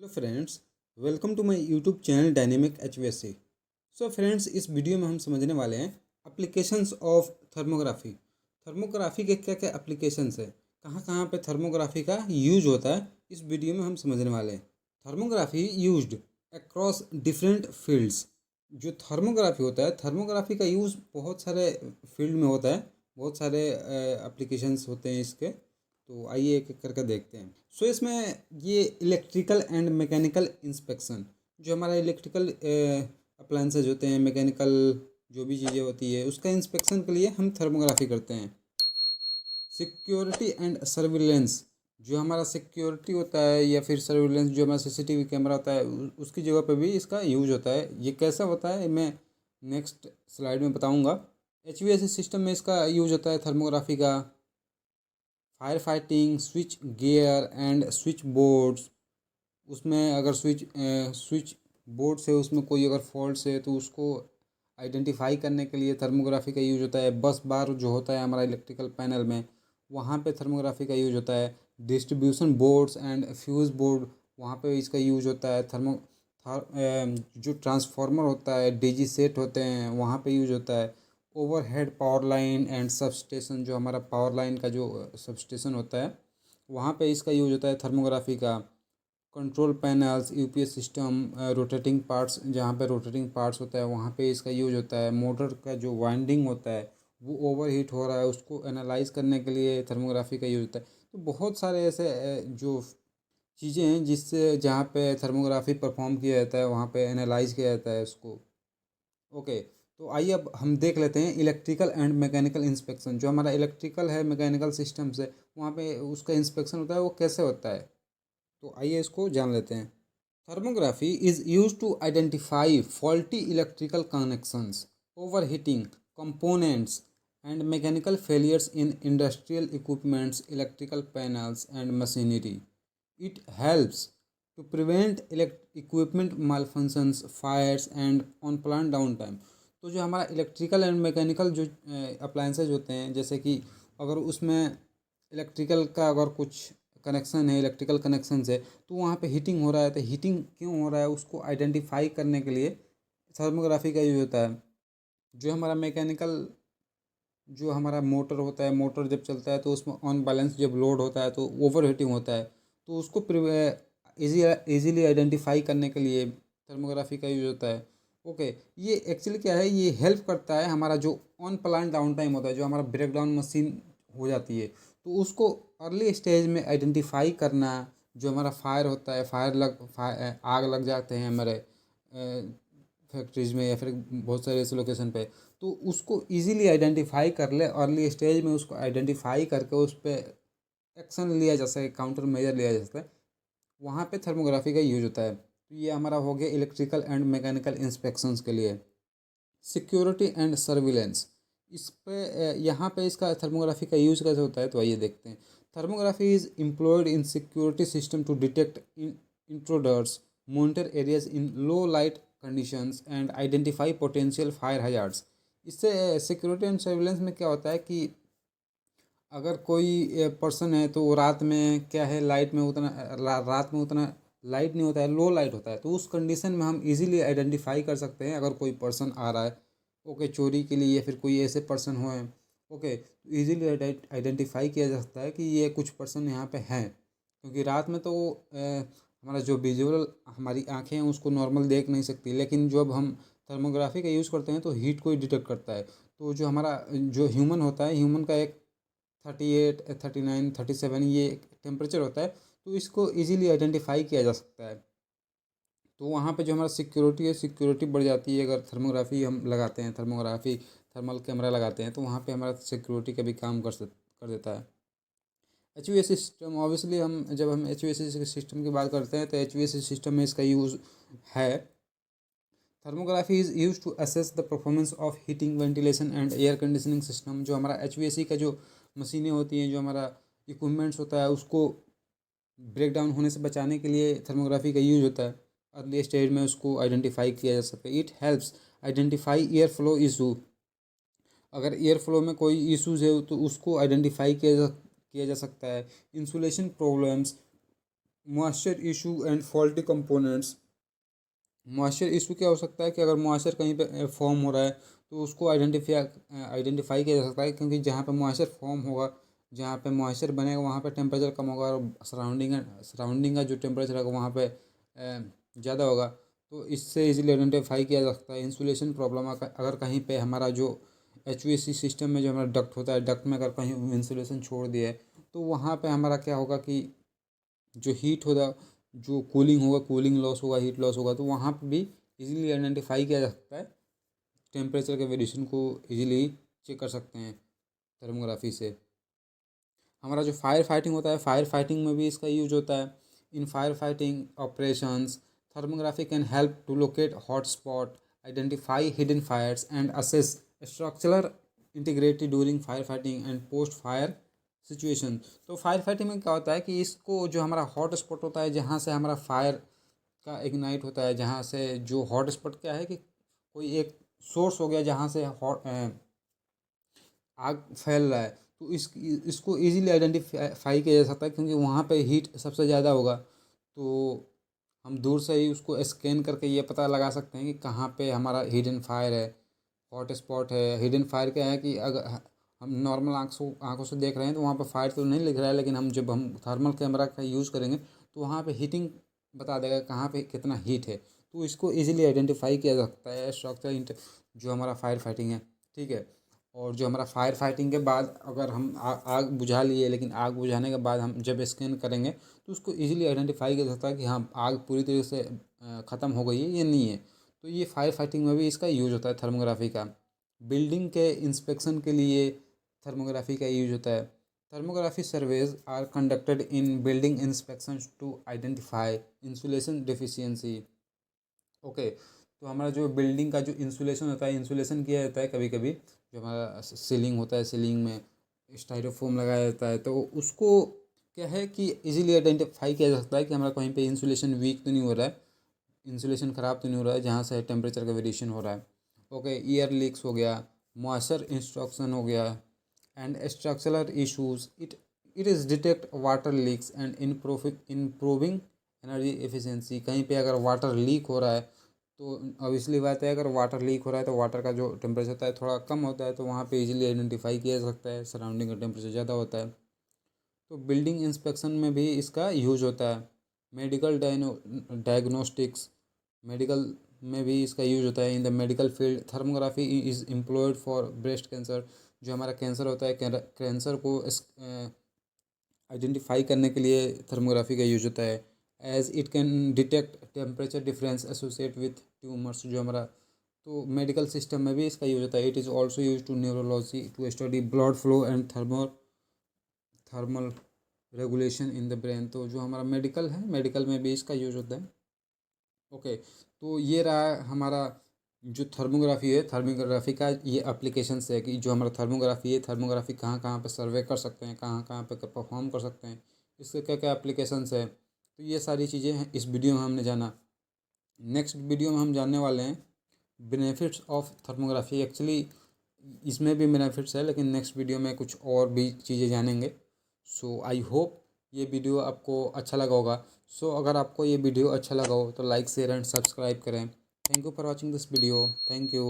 Hello friends, welcome to my YouTube channel dynamic HVAC। So friends, इस video में हम समझने वाले हैं एप्लीकेशंस ऑफ थर्मोग्राफी। थर्मोग्राफी के क्या क्या एप्लीकेशंस है, कहाँ कहाँ पे थर्मोग्राफी का यूज होता है, इस वीडियो में हम समझने वाले हैं। Thermography used across different fields. जो थर्मोग्राफी होता है, थर्मोग्राफी का यूज़ बहुत सारे फील्ड में होता है, बहुत सारे एप्लीकेशंस होते हैं इसके। तो आइए एक एक करके देखते हैं। सो इसमें ये इलेक्ट्रिकल एंड मैकेनिकल इंस्पेक्शन, जो हमारा इलेक्ट्रिकल अप्लायंसेज होते हैं, मैकेनिकल जो भी चीज़ें होती है, उसका इंस्पेक्शन के लिए हम थर्मोग्राफी करते हैं। सिक्योरिटी एंड सर्विलेंस, जो हमारा सिक्योरिटी होता है या फिर सर्विलेंस, जो हमारा सीसीटीवी कैमरा होता है, उसकी जगह पे भी इसका यूज होता है। ये कैसा होता है मैं नेक्स्ट स्लाइड में बताऊंगा। HVAC सिस्टम में इसका यूज होता है थर्मोग्राफी का। Fire fighting, switch gear and switch boards, उसमें अगर स्विच बोर्ड से उसमें कोई अगर फॉल्ट है तो उसको आइडेंटिफाई करने के लिए थर्मोग्राफी का यूज होता है। बस बार जो होता है हमारा इलेक्ट्रिकल पैनल में, वहाँ पे थर्मोग्राफी का यूज होता है। Distribution boards and fuse board, वहाँ पे इसका यूज होता है। जो ट्रांसफार्मर होता है, DG सेट होते हैं, वहाँ पे यूज होता है। Overhead power line and substation, जो हमारा पावर लाइन का जो सबस्टेशन होता है, वहाँ पे इसका यूज होता है थर्मोग्राफी का। Control panels, UPS system, rotating parts, जहाँ पे रोटेटिंग पार्ट्स होता है वहाँ पे इसका यूज होता है। मोटर का जो वाइंडिंग होता है वो ओवरहीट हो रहा है, उसको एनालाइज करने के लिए थर्मोग्राफी का यूज होता है। तो बहुत सारे ऐसे जो चीज़ें हैं जिससे जहाँ पे थर्मोग्राफी परफॉर्म किया जाता है, वहाँ पे एनालाइज किया जाता है उसको। ओके, तो आइए अब हम देख लेते हैं इलेक्ट्रिकल एंड मैकेनिकल इंस्पेक्शन। जो हमारा इलेक्ट्रिकल है, मैकेनिकल सिस्टम्स है, वहाँ पे उसका इंस्पेक्शन होता है, वो कैसे होता है, तो आइए इसको जान लेते हैं। Thermography is used to identify faulty electrical connections, overheating components, and mechanical failures in industrial equipments, electrical panels, and machinery. It helps to prevent equipment malfunctions, fires, and unplanned downtime. तो जो हमारा इलेक्ट्रिकल एंड मैकेनिकल जो appliances होते हैं, जैसे कि अगर उसमें इलेक्ट्रिकल का अगर कुछ कनेक्शन है, इलेक्ट्रिकल कनेक्शन है, तो वहाँ पे हीटिंग हो रहा है, तो हीटिंग क्यों हो रहा है उसको आइडेंटिफाई करने के लिए थर्मोग्राफी का यूज होता है। जो हमारा मैकेनिकल, जो हमारा मोटर होता है, मोटर जब चलता है तो उसमें ऑन बैलेंस जब लोड होता है तो ओवर हीटिंग होता है, तो उसको इजीली आइडेंटिफाई करने के लिए थर्मोग्राफी का यूज होता है। ओके, ये एक्चुअली क्या है, ये हेल्प करता है हमारा जो ऑन प्लान डाउन टाइम होता है, जो हमारा ब्रेक डाउन मशीन हो जाती है, तो उसको अर्ली स्टेज में आइडेंटिफाई करना। जो हमारा फायर होता है, आग लग जाते हैं हमारे फैक्ट्रीज में या फिर बहुत सारे ऐसे लोकेशन पे, तो उसको इजीली आइडेंटिफाई कर ले, अर्ली स्टेज में उसको आइडेंटिफाई करके उस पर एक्शन लिया जा सके, काउंटर मेजर लिया जा सकता है, वहाँ पे थर्मोग्राफी का यूज होता है। तो ये हमारा हो गया इलेक्ट्रिकल एंड मैकेनिकल इंस्पेक्शंस के लिए। सिक्योरिटी एंड सर्विलेंस, इस पे यहाँ पे इसका थर्मोग्राफी का यूज कैसे होता है, तो आइए देखते हैं। Thermography is employed in security system to detect intruders, monitor areas in low light conditions and identify potential fire hazards. इससे सिक्योरिटी एंड सर्विलेंस में क्या होता है कि अगर कोई पर्सन है तो वो रात में क्या है, लाइट में उतना रात में उतना लाइट नहीं होता है, लो लाइट होता है, तो उस कंडीशन में हम इजीली आइडेंटिफाई कर सकते हैं अगर कोई पर्सन आ रहा है, ओके, चोरी के लिए, या फिर कोई ऐसे पर्सन हो, ओके, इजीली आइडेंटिफाई किया जा सकता है कि ये कुछ पर्सन यहाँ पे हैं। क्योंकि रात में तो हमारा जो विजुअल, हमारी आँखें हैं उसको नॉर्मल देख नहीं सकती, लेकिन जब हम थर्मोग्राफी का यूज़ करते हैं तो हीट को ही डिटेक्ट करता है। तो जो हमारा जो ह्यूमन होता है, ह्यूमन का एक 38, 39, 37 ये टेम्परेचर होता है, तो इसको इजीली आइडेंटिफाई किया जा सकता है। तो वहाँ पे जो हमारा सिक्योरिटी है, सिक्योरिटी बढ़ जाती है अगर थर्मोग्राफी हम लगाते हैं, थर्मल कैमरा लगाते हैं, तो वहाँ पे हमारा सिक्योरिटी का भी काम कर देता है। HVAC सिस्टम, ऑब्वियसली हम जब हम HVAC सिस्टम की बात करते हैं तो HVAC सिस्टम में इसका यूज़ है। Thermography is use to assess the performance of heating, ventilation and air conditioning system. जो हमारा HVAC का जो मशीनें होती हैं, जो हमारा इक्विपमेंट्स होता है, उसको ब्रेक डाउन होने से बचाने के लिए थर्मोग्राफी का यूज होता है। अर्ली स्टेज में उसको आइडेंटिफाई किया जा सकता है। It helps identify air flow issue. अगर एयर फ्लो में कोई इशूज़ है तो उसको आइडेंटिफाई किया जा सकता है। Insulation problems, moisture issue and faulty components. Moisture issue क्या हो सकता है कि अगर मॉइस्चर कहीं पे फॉर्म हो रहा है तो उसको आइडेंटिफाई किया जा सकता है, क्योंकि जहाँ पे मॉइस्चर फॉर्म होगा, जहाँ पे मॉइस्चर बनेगा वहाँ पे टेम्परेचर कम होगा और सराउंडिंग का जो टेम्परेचर होगा वहाँ पे ज़्यादा होगा। तो इससे इजीली आइडेंटिफाई किया जा सकता है। इंसुलेशन प्रॉब्लम अगर कहीं पे हमारा जो HVAC सिस्टम में जो हमारा डक्ट होता है, डक्ट में अगर कहीं इंसुलेशन छोड़ दिया है तो वहाँ पे हमारा क्या होगा कि जो हीट होगा, जो कूलिंग होगा, कूलिंग लॉस होगा, हीट लॉस होगा, तो वहाँ पे भी इजीली आइडेंटिफाई किया जा सकता है। टेम्परेचर के वेरिएशन को इजीली चेक कर सकते हैं थर्मोग्राफी से। हमारा जो फायर फाइटिंग होता है, फायर फाइटिंग में भी इसका यूज होता है। In fire fighting operations thermography can help to locate hot spot, identify hidden fires and assess structural integrity during fire fighting and post fire situation. तो फायर फाइटिंग में क्या होता है कि इसको जो हमारा हॉट स्पॉट होता है, जहाँ से हमारा फायर का इग्नाइट होता है, जहाँ से जो हॉट स्पॉट क्या है कि कोई एक सोर्स हो गया जहाँ से हॉट आग फैल रहा है, तो इसको इजीली आइडेंटिफाई किया जा सकता है, क्योंकि वहाँ पे हीट सबसे ज़्यादा होगा। तो हम दूर से ही उसको स्कैन करके ये पता लगा सकते हैं कि कहाँ पे हमारा हिडन फायर है, हॉट स्पॉट है। हिडन फायर क्या है कि अगर हम नॉर्मल आँखों से देख रहे हैं तो वहाँ पे फायर तो नहीं लिख रहा है, लेकिन जब हम थर्मल कैमरा का यूज़ करेंगे तो वहाँ पे हीटिंग बता देगा कहाँ पे कितना हीट है। तो इसको इजीली आइडेंटिफाई किया जा सकता है स्ट्रक्चर जो हमारा फायर फाइटिंग है। ठीक है। और जो हमारा फायर फाइटिंग के बाद अगर हम आग बुझा लिए, लेकिन आग बुझाने के बाद हम जब स्कैन करेंगे तो उसको इजीली आइडेंटिफाई किया जा सकता है कि हाँ आग पूरी तरीके से ख़त्म हो गई है या नहीं है। तो ये फायर फाइटिंग में भी इसका यूज होता है थर्मोग्राफी का। बिल्डिंग के इंस्पेक्शन के लिए थर्मोग्राफी का यूज होता है। Thermography surveys are conducted in building inspection to identify insulation deficiency. Okay. तो हमारा जो बिल्डिंग का जो इंसुलेशन होता है, इंसुलेशन किया जाता है कभी कभी, जो हमारा सीलिंग होता है, सीलिंग में स्टाइरोफोम लगाया जाता है, तो उसको क्या है कि इजीली आइडेंटिफाई किया जा सकता है कि हमारा कहीं पे इंसुलेशन वीक तो नहीं हो रहा है, इंसुलेशन ख़राब तो नहीं हो रहा है, जहाँ से टेम्परेचर का वेरिएशन हो रहा है। ओके। ईयर लीक्स हो गया, मॉइस्चर इंस्ट्रक्शन हो गया and structural issues. It is detect water leaks and improving energy efficiency. कहीं पे अगर वाटर लीक हो रहा है तो ऑब्वियसली बात है, अगर वाटर लीक हो रहा है तो वाटर का जो टेम्परेचर होता है थोड़ा कम होता है, तो वहाँ पे इजीली आइडेंटिफाई किया जा सकता है सराउंडिंग का टेम्परेचर ज़्यादा होता है। तो बिल्डिंग इंस्पेक्शन में भी इसका यूज होता है। मेडिकल डायग्नोस्टिक्स, मेडिकल में भी इसका यूज होता है। In the medical field thermography is employed for breast cancer. जो हमारा कैंसर होता है, कैंसर को आइडेंटिफाई करने के लिए थर्मोग्राफी का यूज होता है। As it can detect temperature difference associate with tumours. जो हमारा तो मेडिकल सिस्टम में भी इसका यूज होता है। It is also use to neurology to study blood flow and thermal regulation in the brain. तो जो हमारा मेडिकल है, मेडिकल में भी इसका यूज होता है। ओके। तो ये रहा हमारा जो थर्मोग्राफी है, थर्मोग्राफी का ये एप्लीकेशंस है कि जो हमारा थर्मोग्राफी है, थर्मोग्राफी कहाँ कहाँ पे सर्वे कर सकते हैं, कहाँ कहाँ पे परफॉर्म कर सकते हैं, इसके क्या क्या एप्लीकेशंस है। तो ये सारी चीज़ें हैं इस वीडियो में हमने जाना। नेक्स्ट वीडियो में हम जानने वाले हैं बेनिफिट्स ऑफ थर्मोग्राफी। एक्चुअली इसमें भी बेनिफिट्स है, लेकिन नेक्स्ट वीडियो में कुछ और भी चीज़ें जानेंगे। सो आई होप ये वीडियो आपको अच्छा लगा होगा। सो अगर आपको ये वीडियो अच्छा लगा हो तो लाइक शेयर एंड सब्सक्राइब करें। Thank you for watching this video. Thank you.